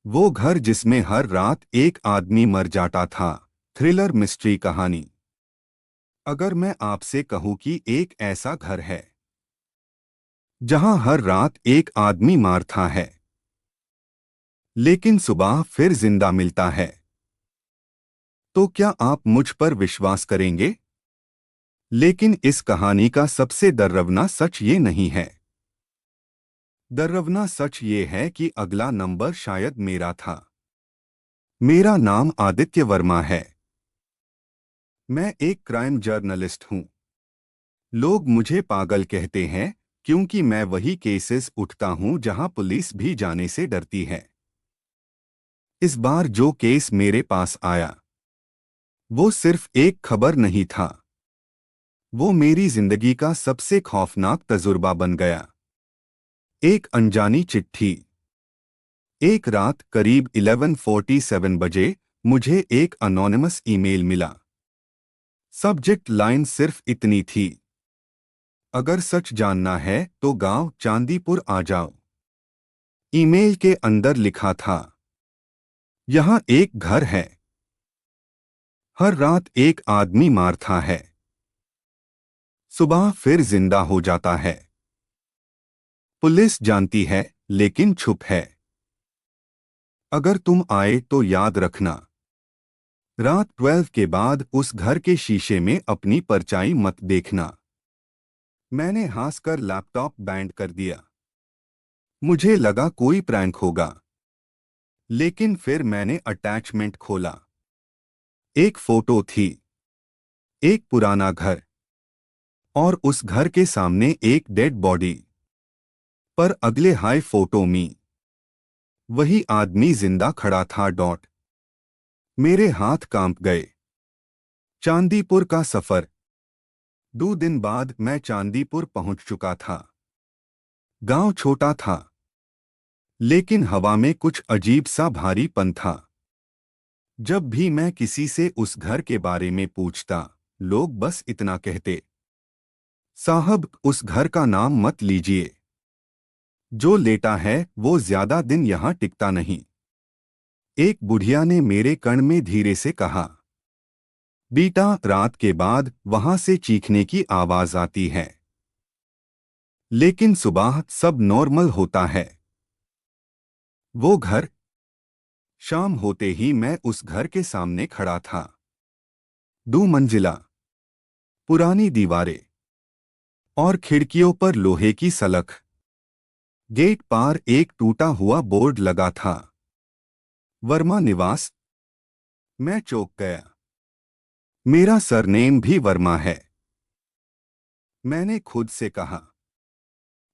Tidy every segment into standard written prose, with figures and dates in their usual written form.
वो घर जिसमें हर रात एक आदमी मर जाता था। थ्रिलर मिस्ट्री कहानी। अगर मैं आपसे कहूं कि एक ऐसा घर है जहां हर रात एक आदमी मारता है लेकिन सुबह फिर जिंदा मिलता है, तो क्या आप मुझ पर विश्वास करेंगे? लेकिन इस कहानी का सबसे डरावना सच ये नहीं है। डरावना सच ये है कि अगला नंबर शायद मेरा था। मेरा नाम आदित्य वर्मा है। मैं एक क्राइम जर्नलिस्ट हूं। लोग मुझे पागल कहते हैं क्योंकि मैं वही केसेस उठता हूं जहां पुलिस भी जाने से डरती है। इस बार जो केस मेरे पास आया वो सिर्फ एक खबर नहीं था, वो मेरी जिंदगी का सबसे खौफनाक तजुर्बा बन गया। एक अनजानी चिट्ठी। एक रात करीब 11:47 बजे मुझे एक अनोनिमस ईमेल मिला। सब्जेक्ट लाइन सिर्फ इतनी थी, अगर सच जानना है तो गांव चांदीपुर आ जाओ। ईमेल के अंदर लिखा था, यहाँ एक घर है, हर रात एक आदमी मारता है, सुबह फिर जिंदा हो जाता है। पुलिस जानती है लेकिन छुप है। अगर तुम आए तो याद रखना, रात 12 के बाद उस घर के शीशे में अपनी परछाई मत देखना। मैंने हंसकर लैपटॉप बैंड कर दिया। मुझे लगा कोई प्रैंक होगा, लेकिन फिर मैंने अटैचमेंट खोला। एक फोटो थी, एक पुराना घर, और उस घर के सामने एक डेड बॉडी। पर अगले हाई फोटो में वही आदमी जिंदा खड़ा था। डॉट। मेरे हाथ कांप गए। चांदीपुर का सफर। 2 दिन बाद मैं चांदीपुर पहुंच चुका था। गांव छोटा था, लेकिन हवा में कुछ अजीब सा भारीपन था। जब भी मैं किसी से उस घर के बारे में पूछता, लोग बस इतना कहते, साहब उस घर का नाम मत लीजिए, जो लेटा है वो ज्यादा दिन यहां टिकता नहीं। एक बुढ़िया ने मेरे कान में धीरे से कहा, बेटा रात के बाद वहां से चीखने की आवाज आती है, लेकिन सुबह सब नॉर्मल होता है। वो घर। शाम होते ही मैं उस घर के सामने खड़ा था। 2 मंजिला, पुरानी दीवारें और खिड़कियों पर लोहे की सलख। गेट पार एक टूटा हुआ बोर्ड लगा था, वर्मा निवास। मैं चौंक गया। मेरा सरनेम भी वर्मा है। मैंने खुद से कहा।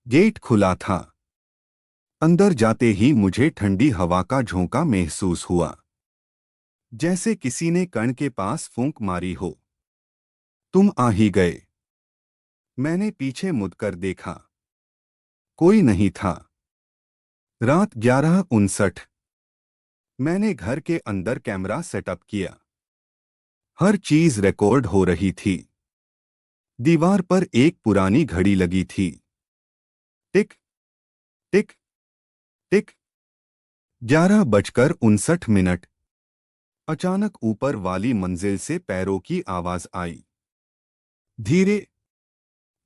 गेट खुला था। अंदर जाते ही मुझे ठंडी हवा का झोंका महसूस हुआ, जैसे किसी ने कण के पास फूंक मारी हो। तुम आ ही गए। मैंने पीछे मुड़कर देखा। कोई नहीं था। रात 11:59। मैंने घर के अंदर कैमरा सेटअप किया। हर चीज रिकॉर्ड हो रही थी। दीवार पर एक पुरानी घड़ी लगी थी। टिक टिक टिक। 11:59। अचानक ऊपर वाली मंजिल से पैरों की आवाज आई। धीरे,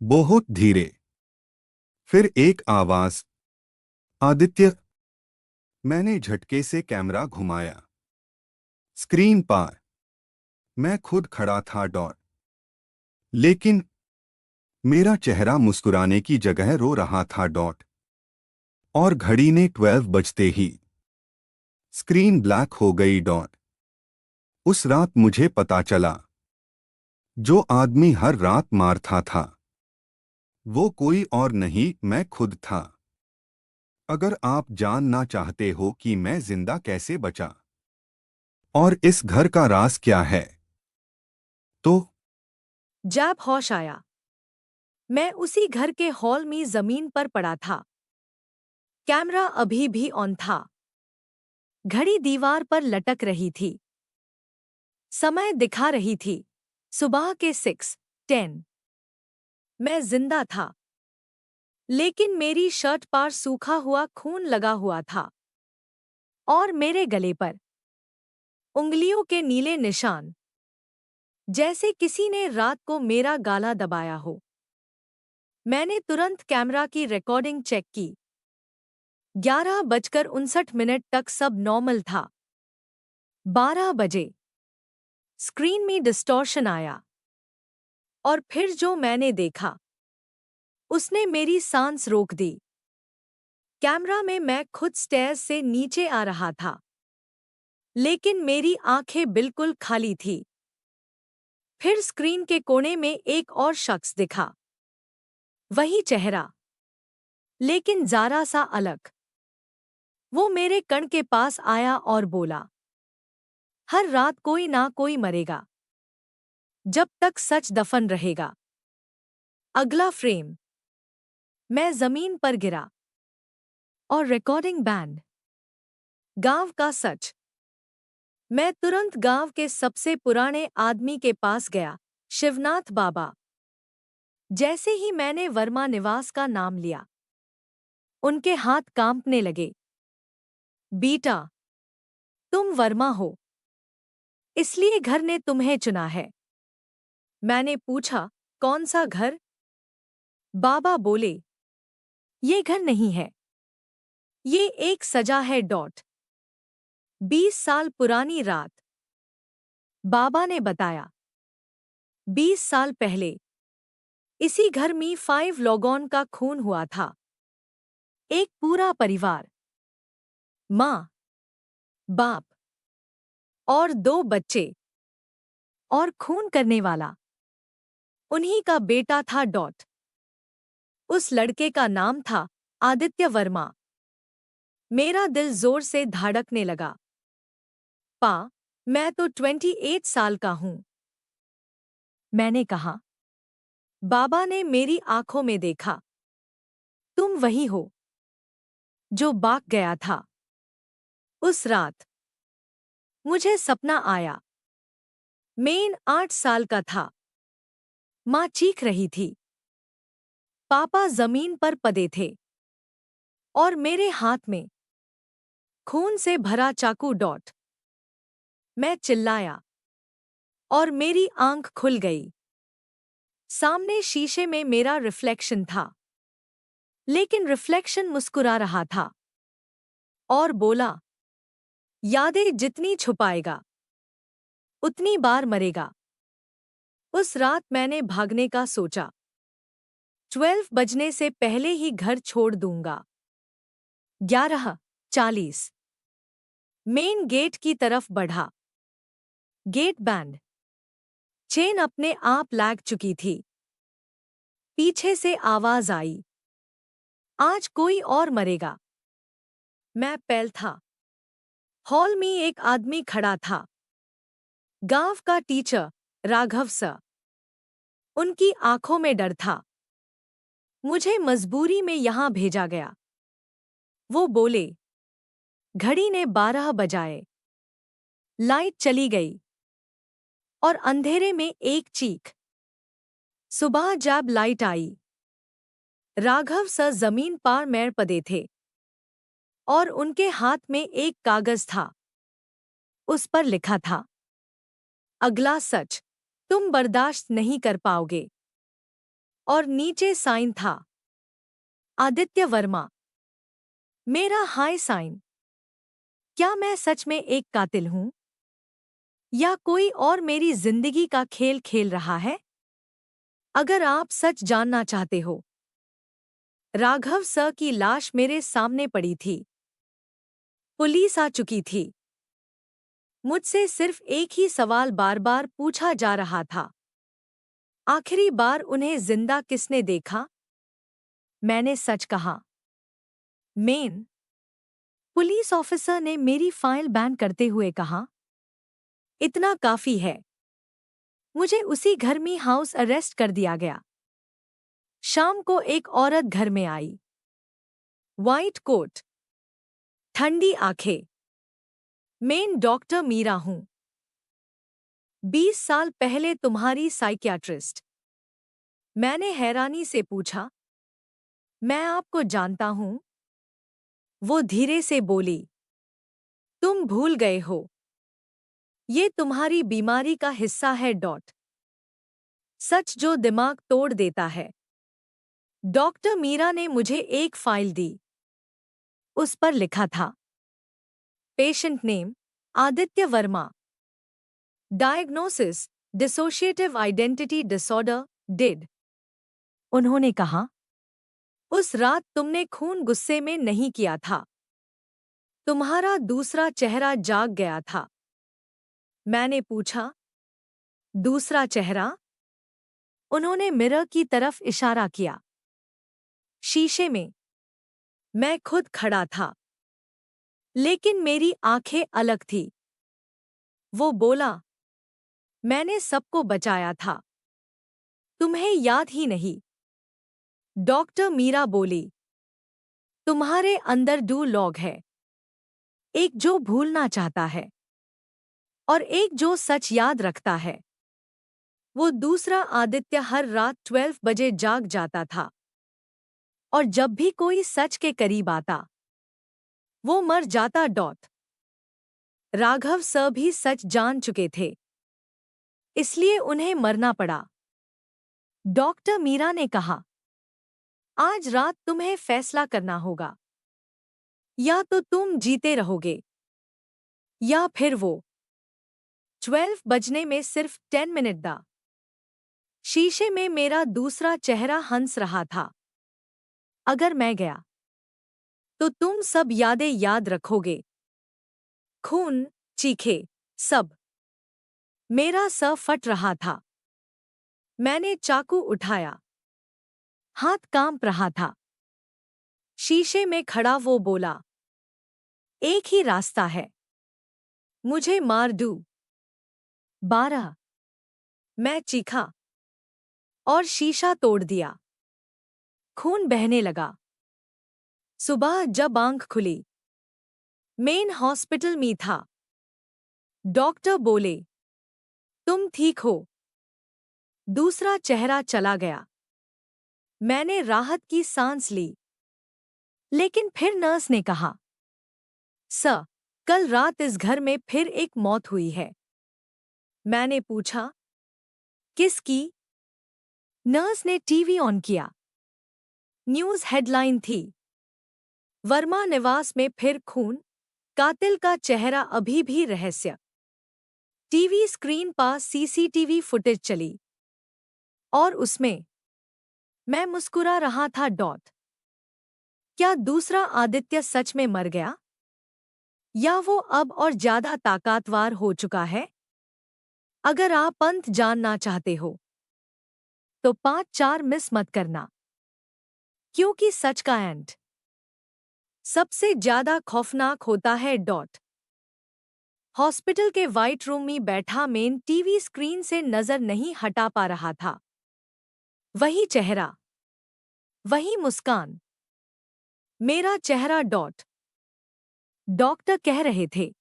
बहुत धीरे। फिर एक आवाज, आदित्य। मैंने झटके से कैमरा घुमाया। स्क्रीन पार मैं खुद खड़ा था। डॉट। लेकिन मेरा चेहरा मुस्कुराने की जगह रो रहा था। डॉट। और घड़ी ने 12 बजते ही स्क्रीन ब्लैक हो गई। डॉट। उस रात मुझे पता चला, जो आदमी हर रात मारता था वो कोई और नहीं, मैं खुद था। अगर आप जानना चाहते हो कि मैं जिंदा कैसे बचा और इस घर का राज क्या है, तो जब होश आया, मैं उसी घर के हॉल में जमीन पर पड़ा था। कैमरा अभी भी ऑन था। घड़ी दीवार पर लटक रही थी। समय दिखा रही थी सुबह के 6:10। मैं जिंदा था, लेकिन मेरी शर्ट पर सूखा हुआ खून लगा हुआ था। और मेरे गले पर उंगलियों के नीले निशान, जैसे किसी ने रात को मेरा गाला दबाया हो। मैंने तुरंत कैमरा की रिकॉर्डिंग चेक की। 11:59 तक सब नॉर्मल था। 12 बजे स्क्रीन में डिस्टॉर्शन आया और फिर जो मैंने देखा उसने मेरी सांस रोक दी। कैमरा में मैं खुद स्टेयर्स से नीचे आ रहा था, लेकिन मेरी आंखें बिल्कुल खाली थी। फिर स्क्रीन के कोने में एक और शख्स दिखा। वही चेहरा, लेकिन जरा सा अलग। वो मेरे कण के पास आया और बोला, हर रात कोई ना कोई मरेगा, जब तक सच दफन रहेगा। अगला फ्रेम, मैं जमीन पर गिरा और रिकॉर्डिंग बैंड। गांव का सच। मैं तुरंत गांव के सबसे पुराने आदमी के पास गया, शिवनाथ बाबा। जैसे ही मैंने वर्मा निवास का नाम लिया, उनके हाथ कांपने लगे। बेटा, तुम वर्मा हो, इसलिए घर ने तुम्हें चुना है। मैंने पूछा, कौन सा घर? बाबा बोले, ये घर नहीं है, ये एक सजा है। 20 साल पुरानी रात, बाबा ने बताया। 20 साल पहले इसी घर में 5 लोगों का खून हुआ था। एक पूरा परिवार, माँ, बाप और 2 बच्चे, और खून करने वाला उन्हीं का बेटा था। उस लड़के का नाम था आदित्य वर्मा। मेरा दिल जोर से धड़कने लगा। पा, मैं तो 28 साल का हूं, मैंने कहा। बाबा ने मेरी आंखों में देखा। तुम वही हो जो भाग गया था। उस रात मुझे सपना आया। मैं 8 साल का था। माँ चीख रही थी। पापा जमीन पर पड़े थे और मेरे हाथ में खून से भरा चाकू। मैं चिल्लाया और मेरी आंख खुल गई। सामने शीशे में मेरा रिफ्लेक्शन था, लेकिन रिफ्लेक्शन मुस्कुरा रहा था और बोला, यादें जितनी छुपाएगा उतनी बार मरेगा। उस रात मैंने भागने का सोचा। 12 बजने से पहले ही घर छोड़ दूंगा। 11:40 मेन गेट की तरफ बढ़ा। गेट बैंड चेन अपने आप लग चुकी थी। पीछे से आवाज आई, आज कोई और मरेगा। मैं पैल था। हॉल में एक आदमी खड़ा था, गांव का टीचर राघव सर। उनकी आंखों में डर था। मुझे मजबूरी में यहां भेजा गया। वो बोले, घड़ी ने 12 बजाए। लाइट चली गई और अंधेरे में एक चीख। सुबह जब लाइट आई, राघव सर जमीन पर मैर पड़े थे और उनके हाथ में एक कागज था। उस पर लिखा था, अगला सच तुम बर्दाश्त नहीं कर पाओगे। और नीचे साइन था, आदित्य वर्मा। मेरा हाय साइन। क्या मैं सच में एक कातिल हूं, या कोई और मेरी जिंदगी का खेल खेल रहा है? अगर आप सच जानना चाहते हो, राघव सर की लाश मेरे सामने पड़ी थी। पुलिस आ चुकी थी। मुझसे सिर्फ एक ही सवाल बार बार पूछा जा रहा था, आखिरी बार उन्हें जिंदा किसने देखा? मैंने सच कहा। मेन पुलिस ऑफिसर ने मेरी फाइल बैन करते हुए कहा, इतना काफी है। मुझे उसी घर में हाउस अरेस्ट कर दिया गया। शाम को एक औरत घर में आई। व्हाइट कोट, ठंडी आंखें। मैं डॉक्टर मीरा हूं। 20 साल पहले तुम्हारी साइकियाट्रिस्ट। मैंने हैरानी से पूछा, मैं आपको जानता हूं? वो धीरे से बोली, तुम भूल गए हो। ये तुम्हारी बीमारी का हिस्सा है। सच जो दिमाग तोड़ देता है। डॉक्टर मीरा ने मुझे एक फाइल दी। उस पर लिखा था, patient name Aditya Verma, diagnosis dissociative identity disorder did. उन्होंने कहा, उस रात तुमने खून गुस्से में नहीं किया था। तुम्हारा दूसरा चेहरा जाग गया था। मैंने पूछा, दूसरा चेहरा? उन्होंने मिरर की तरफ इशारा किया। शीशे में मैं खुद खड़ा था, लेकिन मेरी आंखें अलग थी। वो बोला, मैंने सबको बचाया था, तुम्हें याद ही नहीं। डॉक्टर मीरा बोली, तुम्हारे अंदर दो लोग हैं, एक जो भूलना चाहता है और एक जो सच याद रखता है। वो दूसरा आदित्य हर रात 12 बजे जाग जाता था, और जब भी कोई सच के करीब आता, वो मर जाता। राघव सर भी सच जान चुके थे, इसलिए उन्हें मरना पड़ा। डॉक्टर मीरा ने कहा, आज रात तुम्हें फैसला करना होगा, या तो तुम जीते रहोगे या फिर वो। 12 बजने में सिर्फ 10 मिनट दा। शीशे में मेरा दूसरा चेहरा हंस रहा था। अगर मैं गया तो तुम सब यादें याद रखोगे। खून, चीखे, सब। मेरा सर फट रहा था। मैंने चाकू उठाया, हाथ कांप रहा था। शीशे में खड़ा वो बोला, एक ही रास्ता है, मुझे मार दू। 12। मैं चीखा और शीशा तोड़ दिया। खून बहने लगा। सुबह जब आंख खुली, मेन हॉस्पिटल में था। डॉक्टर बोले, तुम ठीक हो। दूसरा चेहरा चला गया। मैंने राहत की सांस ली, लेकिन फिर नर्स ने कहा, सर, कल रात इस घर में फिर एक मौत हुई है। मैंने पूछा, किसकी? नर्स ने टीवी ऑन किया। न्यूज़ हेडलाइन थी, वर्मा निवास में फिर खून, कातिल का चेहरा अभी भी रहस्य। टीवी स्क्रीन पर सीसीटीवी फुटेज चली, और उसमें मैं मुस्कुरा रहा था। क्या दूसरा आदित्य सच में मर गया, या वो अब और ज्यादा ताकतवर हो चुका है? अगर आप अंत जानना चाहते हो तो 5-4 मिस मत करना, क्योंकि सच का एंड सबसे ज्यादा खौफनाक होता है। हॉस्पिटल के वाइट रूम में बैठा मेन टीवी स्क्रीन से नजर नहीं हटा पा रहा था। वही चेहरा, वही मुस्कान, मेरा चेहरा। डॉक्टर कह रहे थे,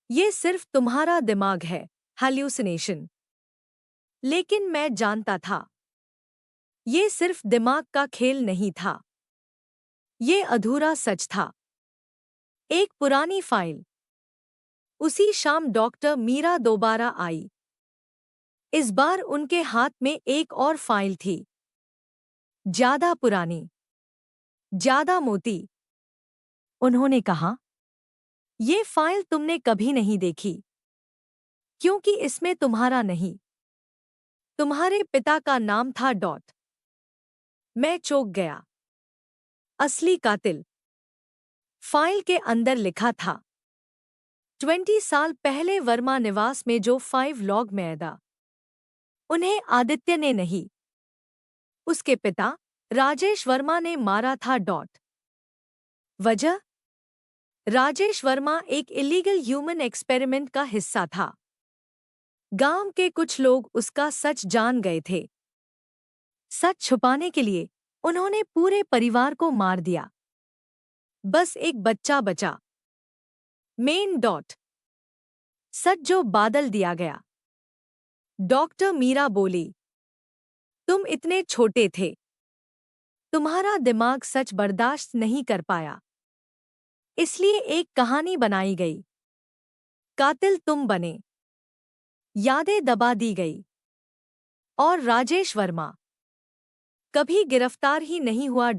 ये सिर्फ तुम्हारा दिमाग है, हैल्यूसिनेशन। लेकिन मैं जानता था, ये सिर्फ दिमाग का खेल नहीं था, ये अधूरा सच था। एक पुरानी फाइल। उसी शाम डॉक्टर मीरा दोबारा आई। इस बार उनके हाथ में एक और फाइल थी, ज्यादा पुरानी, ज्यादा मोटी। उन्होंने कहा, ये फाइल तुमने कभी नहीं देखी, क्योंकि इसमें तुम्हारा नहीं, तुम्हारे पिता का नाम था। मैं चौंक गया। असली कातिल। फाइल के अंदर लिखा था, 20 साल पहले वर्मा निवास में जो 5 लोग मैदा, उन्हें आदित्य ने नहीं, उसके पिता राजेश वर्मा ने मारा था। वजह, राजेश वर्मा एक इलीगल ह्यूमन एक्सपेरिमेंट का हिस्सा था। गांव के कुछ लोग उसका सच जान गए थे। सच छुपाने के लिए उन्होंने पूरे परिवार को मार दिया। बस एक बच्चा बचा, मेन। सच जो बादल दिया गया। डॉक्टर मीरा बोली, तुम इतने छोटे थे, तुम्हारा दिमाग सच बर्दाश्त नहीं कर पाया। इसलिए एक कहानी बनाई गई। कातिल तुम बने। यादें दबा दी गई। और राजेश वर्मा कभी गिरफ्तार ही नहीं हुआ।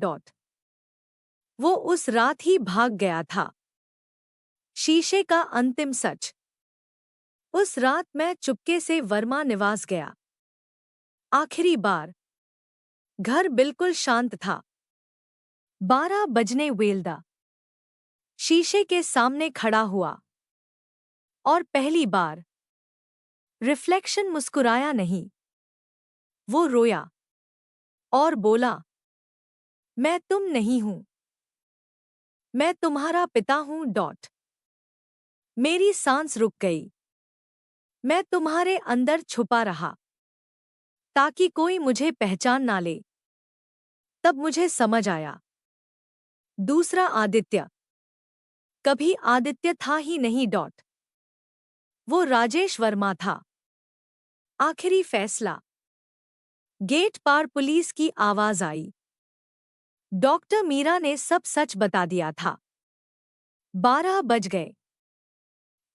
वो उस रात ही भाग गया था। शीशे का अंतिम सच। उस रात मैं चुपके से वर्मा निवास गया। आखिरी बार। घर बिल्कुल शांत था। 12 बजने वेल्दा। शीशे के सामने खड़ा हुआ। और पहली बार रिफ्लेक्शन मुस्कुराया नहीं। वो रोया। और बोला, मैं तुम नहीं हूं। मैं तुम्हारा पिता हूं। मेरी सांस रुक गई। मैं तुम्हारे अंदर छुपा रहा ताकि कोई मुझे पहचान ना ले। तब मुझे समझ आया। दूसरा आदित्य कभी आदित्य था ही नहीं। वो राजेश वर्मा था। आखिरी फैसला। गेट पार पुलिस की आवाज आई। डॉक्टर मीरा ने सब सच बता दिया था। 12 बज गए।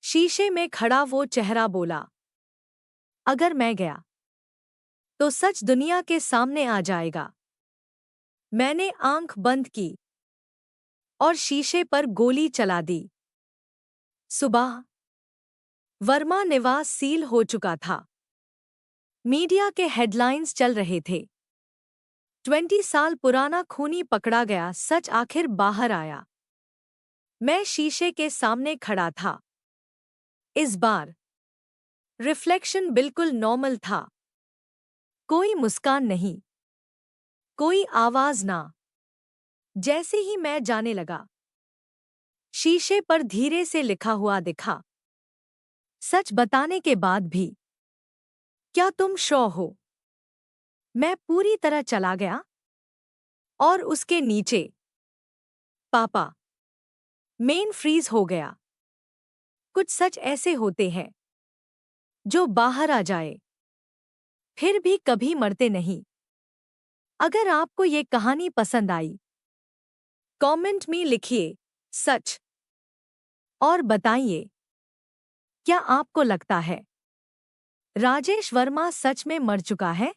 शीशे में खड़ा वो चेहरा बोला, अगर मैं गया तो सच दुनिया के सामने आ जाएगा। मैंने आंख बंद की और शीशे पर गोली चला दी। सुबह वर्मा निवास सील हो चुका था। मीडिया के हेडलाइंस चल रहे थे। 20 साल पुराना खूनी पकड़ा गया। सच आखिर बाहर आया। मैं शीशे के सामने खड़ा था। इस बार रिफ्लेक्शन बिल्कुल नॉर्मल था। कोई मुस्कान नहीं। कोई आवाज ना। जैसे ही मैं जाने लगा, शीशे पर धीरे से लिखा हुआ दिखा, सच बताने के बाद भी क्या तुम श्योर हो? मैं पूरी तरह चला गया। और उसके नीचे पापा मेन फ्रीज हो गया। कुछ सच ऐसे होते हैं जो बाहर आ जाए फिर भी कभी मरते नहीं। अगर आपको ये कहानी पसंद आई, कमेंट में लिखिए सच और बताइए, क्या आपको लगता है राजेश वर्मा सच में मर चुका है?